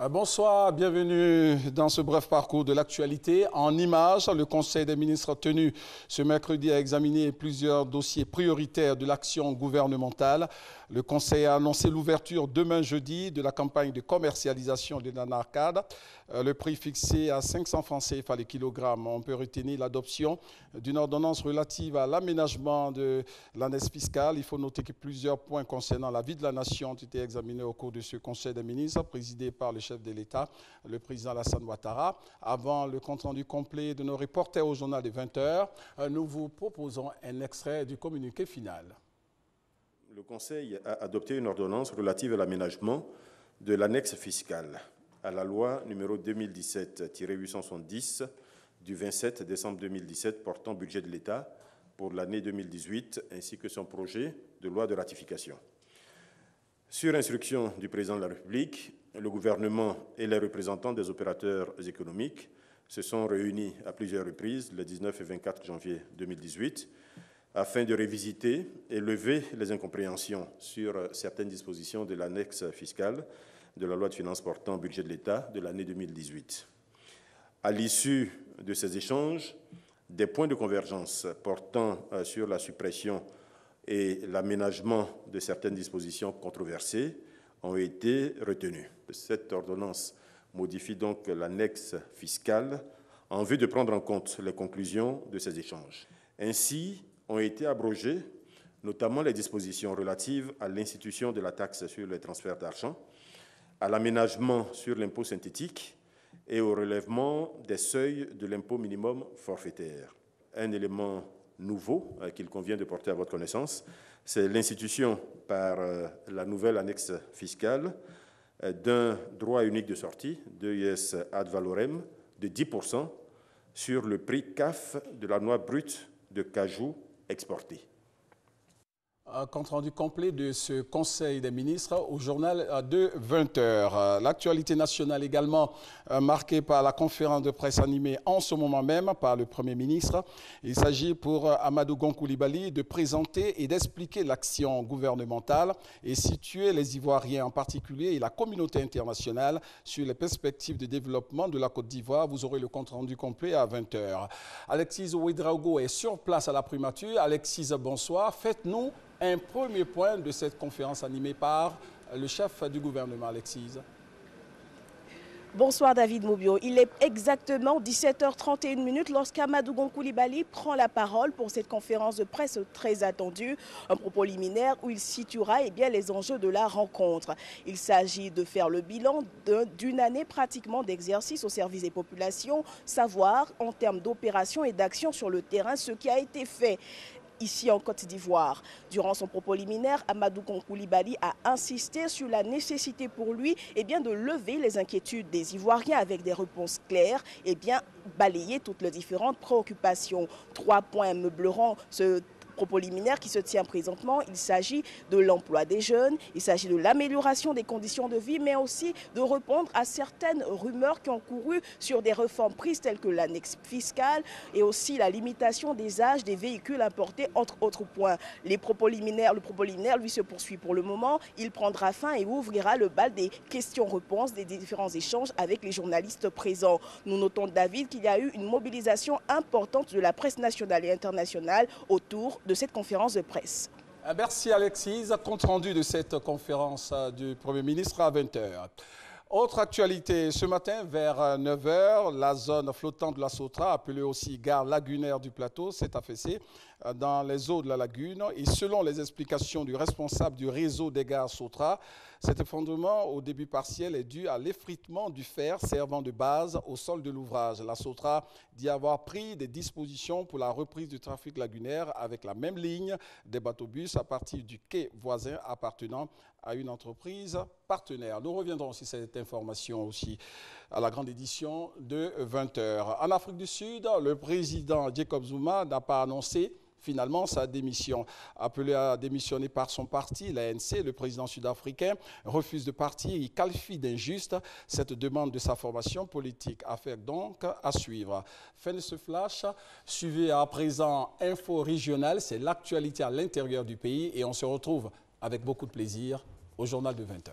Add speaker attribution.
Speaker 1: Bonsoir, bienvenue dans ce bref parcours de l'actualité. En images, le Conseil des ministres tenu ce mercredi a examiné plusieurs dossiers prioritaires de l'action gouvernementale. Le Conseil a annoncé l'ouverture demain jeudi de la campagne de commercialisation de l'anarcade. Le prix fixé à 500 francs CFA le kilogramme. On peut retenir l'adoption d'une ordonnance relative à l'aménagement de l'annexe fiscale. Il faut noter que plusieurs points concernant la vie de la nation ont été examinés au cours de ce Conseil des ministres, présidé par le chef de l'État, le président Alassane Ouattara. Avant le compte-rendu complet de nos reporters au journal de 20h, nous vous proposons un extrait du communiqué final.
Speaker 2: Le Conseil a adopté une ordonnance relative à l'aménagement de l'annexe fiscale à la loi numéro 2017-870 du 27 décembre 2017 portant budget de l'État pour l'année 2018 ainsi que son projet de loi de ratification. Sur instruction du président de la République, le gouvernement et les représentants des opérateurs économiques se sont réunis à plusieurs reprises le 19 et 24 janvier 2018 afin de révisiter et lever les incompréhensions sur certaines dispositions de l'annexe fiscale de la loi de finances portant budget de l'État de l'année 2018. À l'issue de ces échanges, des points de convergence portant sur la suppression et l'aménagement de certaines dispositions controversées ont été retenus. Cette ordonnance modifie donc l'annexe fiscale en vue de prendre en compte les conclusions de ces échanges. Ainsi, ont été abrogées notamment les dispositions relatives à l'institution de la taxe sur les transferts d'argent, à l'aménagement sur l'impôt synthétique et au relèvement des seuils de l'impôt minimum forfaitaire. Un élément nouveau qu'il convient de porter à votre connaissance, c'est l'institution par la nouvelle annexe fiscale d'un droit unique de sortie, d'EIS ad valorem, de 10% sur le prix CAF de la noix brute de cajou exportée.
Speaker 1: Compte rendu complet de ce Conseil des ministres au journal de 20h. L'actualité nationale également marquée par la conférence de presse animée en ce moment même par le Premier ministre. Il s'agit pour Amadou Gon Coulibaly de présenter et d'expliquer l'action gouvernementale et situer les Ivoiriens en particulier et la communauté internationale sur les perspectives de développement de la Côte d'Ivoire. Vous aurez le compte rendu complet à 20h. Alexis Ouedraogo est sur place à la primature. Alexis, bonsoir. Faites-nous un premier point de cette conférence animée par le chef du gouvernement, Alexis.
Speaker 3: Bonsoir David Moubio. Il est exactement 17h31 lorsqu'Amadou Gon Coulibaly prend la parole pour cette conférence de presse très attendue, un propos liminaire où il situera les enjeux de la rencontre. Il s'agit de faire le bilan d'une année pratiquement d'exercice au service des populations, savoir en termes d'opérations et d'actions sur le terrain ce qui a été fait ici en Côte d'Ivoire. Durant son propos liminaire, Amadou Gon Coulibaly a insisté sur la nécessité pour lui de lever les inquiétudes des Ivoiriens avec des réponses claires et balayer toutes les différentes préoccupations. 3 points meubleront ce propos liminaire qui se tient présentement. Il s'agit de l'emploi des jeunes, il s'agit de l'amélioration des conditions de vie, mais aussi de répondre à certaines rumeurs qui ont couru sur des réformes prises telles que l'annexe fiscale et aussi la limitation des âges des véhicules importés, entre autres points. Le propos liminaire, lui, se poursuit pour le moment. Il prendra fin et ouvrira le bal des questions-réponses, des différents échanges avec les journalistes présents. Nous notons, David, qu'il y a eu une mobilisation importante de la presse nationale et internationale autour de cette conférence de presse.
Speaker 1: Merci Alexis. Compte rendu de cette conférence du Premier ministre à 20h. Autre actualité, ce matin vers 9h, la zone flottante de la Sotra, appelée aussi gare lagunaire du plateau, s'est affaissée dans les eaux de la lagune. Et selon les explications du responsable du réseau des gares Sotra, cet effondrement au début partiel est dû à l'effritement du fer servant de base au sol de l'ouvrage. La Sotra dit avoir pris des dispositions pour la reprise du trafic lagunaire avec la même ligne des bateaux-bus à partir du quai voisin appartenant à une entreprise partenaire. Nous reviendrons sur cette information aussi à la grande édition de 20h. En Afrique du Sud, le président Jacob Zuma n'a pas annoncé finalement sa démission. Appelé à démissionner par son parti, l'ANC, le président sud-africain refuse de partir. Il qualifie d'injuste cette demande de sa formation politique. Affaire donc à suivre. Fin de ce flash. Suivez à présent Info Régionale. C'est l'actualité à l'intérieur du pays et on se retrouve avec beaucoup de plaisir au journal de 20h.